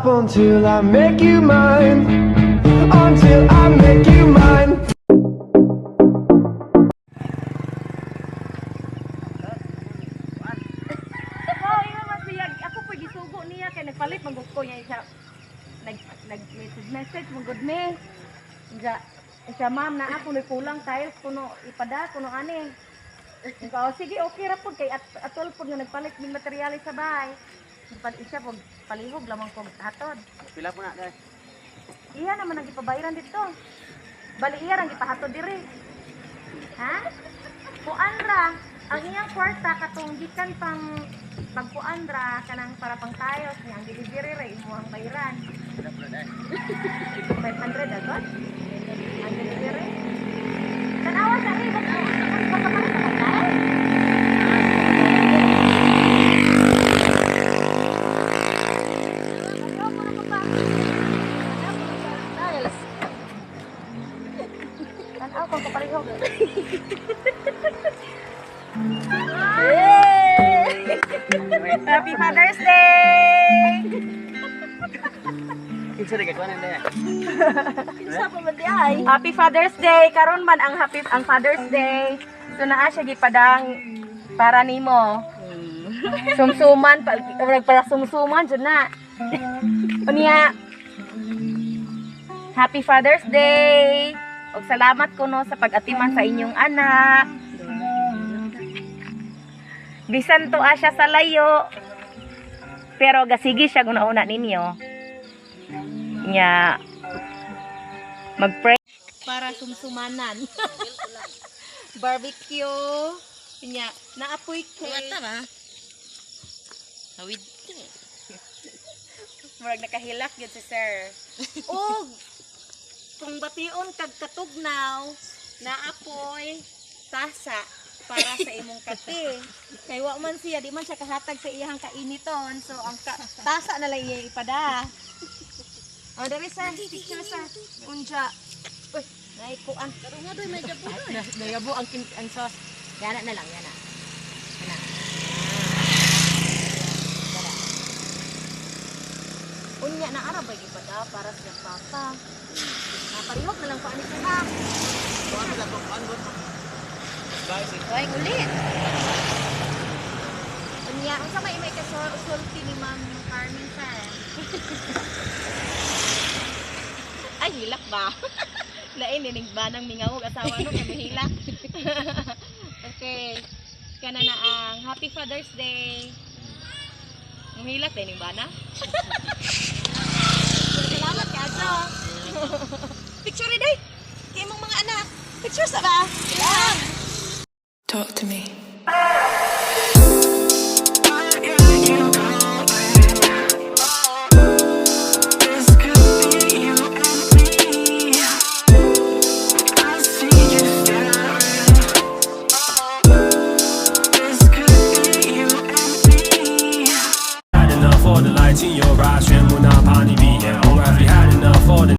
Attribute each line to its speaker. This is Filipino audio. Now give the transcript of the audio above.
Speaker 1: stop until I make you mine. Until I make you mine.
Speaker 2: Ako po gisugo niya kay nagpalit manggod ko niya siya nag-message manggod me. Siya ma'am na ako may kulang tiles kuno ipada kuno ani. Ikaw sige okay ra pud kay atol pud nga nagpalit ning materyales sa bahay. Nagpalit siya pag palihog lamang kog hatod.
Speaker 3: Pila po na guys.
Speaker 2: Iya naman ang gipabayaran dito. Bali iya rang gipahatod diri. Ha? Kuan ra ang iyang kwarta katong gikan pang pagkuan ra kanang para pang tayos niya ang delivery ra imo ang bayaran. 500 agad? Ang delivery? Tanawa sa rin, ba't ang pagkapalit sa kanal? Ayaw ko na pa. Tiles. Tanaw ko kaparihog. Happy Father's Day!
Speaker 3: Kinsa rin kagwanan din.
Speaker 2: Kinsa pa man di ay? Happy Father's Day! Karon man ang Father's Day. So naa siya gipadang para nimo. Sumsuman para sumsuman jud na. Unya. Happy Father's Day! Og salamat kuno sa pag-atiman sa inyong anak. Bisan to siya sa layo. Pero gasigi siya guna-una ninyo. Nya mag-pray para sumsumanan. Barbecue. Nya naapoy cake.
Speaker 4: Wata ba? Hawid.
Speaker 2: Murag nakahilak yun si sir. Og kung bation kag katugnaw, naapoy tasa para sa imong kape. Kay wa man siya, di man siya kahatag sa iyang kainiton. So ang tasa na lang iya ipada. Oh, dari sa picture sa unja. Uy, naikuan.
Speaker 4: Pero nga doy medyo po doy.
Speaker 2: Nayabo ang sauce. Yana na lang, yana. Yana. Yana. Unya na arabay ipada para sa papa. Parihok na lang pa ani sa.
Speaker 3: Kuan lang tong kuan bot. Guys,
Speaker 2: Ay, ulit. Unya, unsa may kasulti ni Ma'am Carmen sa? Ay, hilak ba? Lain nining banang mingawog asawa no kay hilak. Okay. Kana na ang Happy Father's Day. Hilak din ning bana. Salamat ka, Ajo. Picture day.